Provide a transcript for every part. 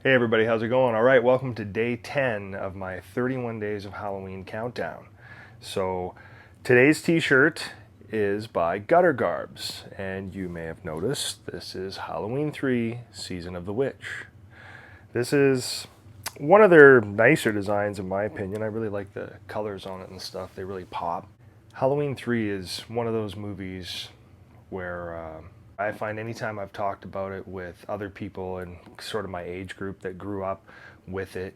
Hey everybody, how's it going? All right, welcome to day 10 of my 31 days of Halloween countdown. So today's t-shirt is by Gutter Garbs, and you may have noticed this is Halloween 3, Season of the Witch. This is one of their nicer designs in my opinion. I really like the colors on it and stuff, they really pop. Halloween 3 is one of those movies where I find anytime I've talked about it with other people in sort of my age group that grew up with it,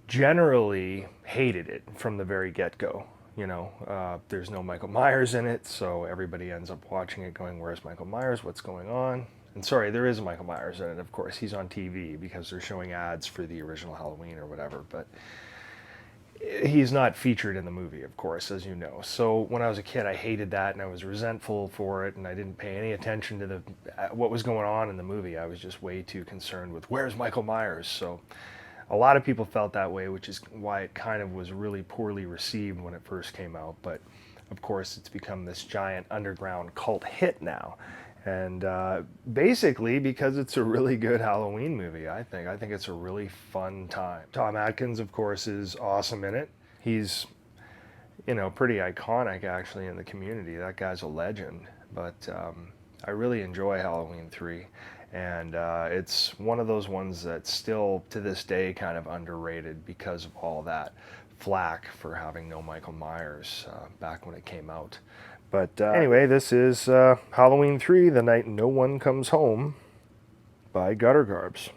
generally hated it from the very get-go. There's no Michael Myers in it, so everybody ends up watching it going, where's Michael Myers? What's going on? And sorry, there is Michael Myers in it, of course. He's on TV because they're showing ads for the original Halloween or whatever, but he's not featured in the movie, of course, as you know. So when I was a kid, I hated that, and I was resentful for it, and I didn't pay any attention to what was going on in the movie. I was just way too concerned with where's Michael Myers. So a lot of people felt that way, which is why it kind of was really poorly received when it first came out. But of course, it's become this giant underground cult hit now. And basically because it's a really good Halloween movie, I think. I think it's a really fun time. Tom Atkins, of course, is awesome in it. He's, pretty iconic actually in the community. That guy's a legend. But I really enjoy Halloween 3. And it's one of those ones that's still, to this day, kind of underrated because of all that flack for having no Michael Myers back when it came out. But anyway, this is Halloween 3, The Night No One Comes Home by Gutter Garbs.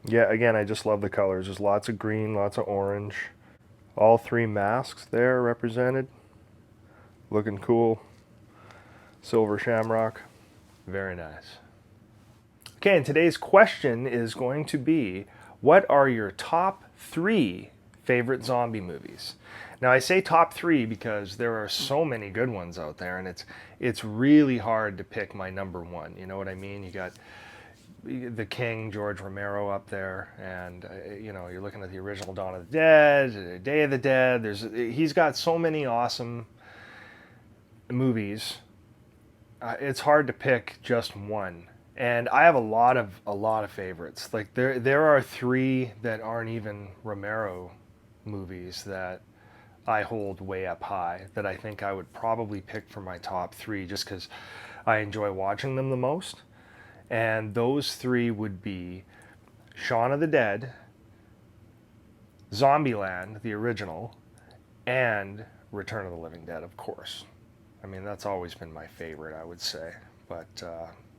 Yeah, again, I just love the colors. There's lots of green, lots of orange. All three masks there represented. Looking cool. Silver shamrock. Very nice. Okay, and today's question is going to be, what are your top 3 favorite zombie movies? Now I say top 3 because there are so many good ones out there, and it's really hard to pick my number 1. You know what I mean? You got the King, George Romero, up there, and you're looking at the original Dawn of the Dead, Day of the Dead. He's got so many awesome movies. It's hard to pick just one. And I have a lot of favorites. Like there are 3 that aren't even Romero movies that I hold way up high, that I think I would probably pick for my top 3 just because I enjoy watching them the most. And those 3 would be Shaun of the Dead, Zombieland, the original, and Return of the Living Dead, of course. I mean, that's always been my favorite, I would say. But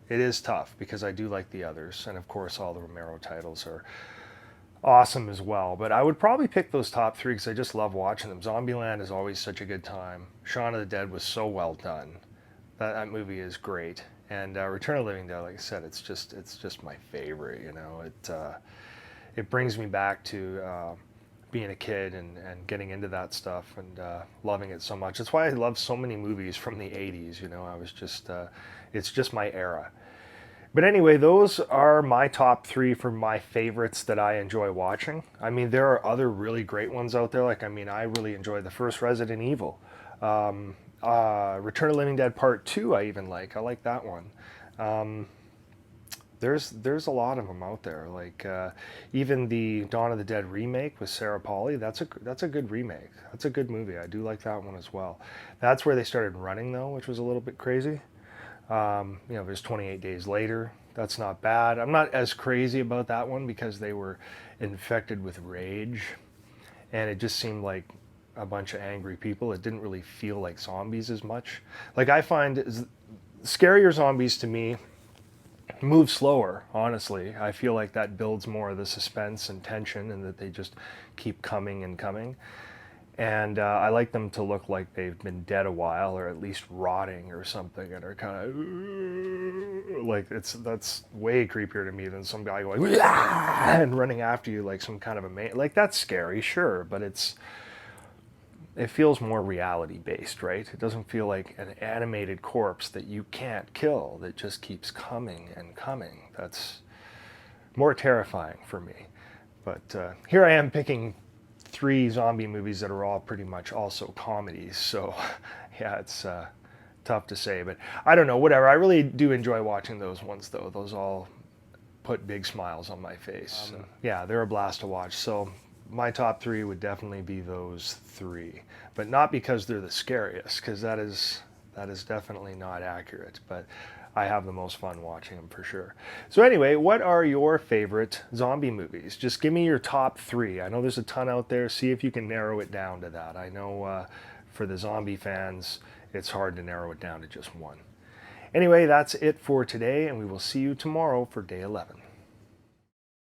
it is tough because I do like the others. And of course, all the Romero titles are awesome as well. But I would probably pick those top 3 because I just love watching them. Zombieland is always such a good time. Shaun of the Dead was so well done. That movie is great. And Return of the Living Dead, like I said, it's just my favorite. It brings me back to being a kid and getting into that stuff and loving it so much. That's why I love so many movies from the 80s. I was just, it's just my era. But anyway, those are my top 3 for my favorites that I enjoy watching. I mean, there are other really great ones out there. I really enjoy the first Resident Evil. Return of the Living Dead Part 2 I even like. I like that one. There's a lot of them out there. Even the Dawn of the Dead remake with Sarah Polley, that's a good remake. That's a good movie. I do like that one as well. That's where they started running though, which was a little bit crazy. There's 28 Days Later. That's not bad. I'm not as crazy about that one because they were infected with rage, and it just seemed like a bunch of angry people. It didn't really feel like zombies as much. I find scarier zombies to me move slower, honestly. I feel like that builds more of the suspense and tension, and that they just keep coming and coming. And I like them to look like they've been dead a while, or at least rotting or something, and are kind of that's way creepier to me than some guy going and running after you like some kind of that's scary, sure, but it feels more reality based, right? It doesn't feel like an animated corpse that you can't kill, that just keeps coming and coming. That's more terrifying for me. But here I am picking 3 zombie movies that are all pretty much also comedies. So yeah, it's tough to say, but I don't know, whatever. I really do enjoy watching those ones, though. Those all put big smiles on my face. Yeah, they're a blast to watch. So my top 3 would definitely be those 3, but not because they're the scariest, because that is definitely not accurate, but I have the most fun watching them for sure. So anyway, what are your favorite zombie movies? Just give me your top 3. I know there's a ton out there. See if you can narrow it down to that. I know for the zombie fans, it's hard to narrow it down to just one. Anyway, that's it for today, and we will see you tomorrow for day 11.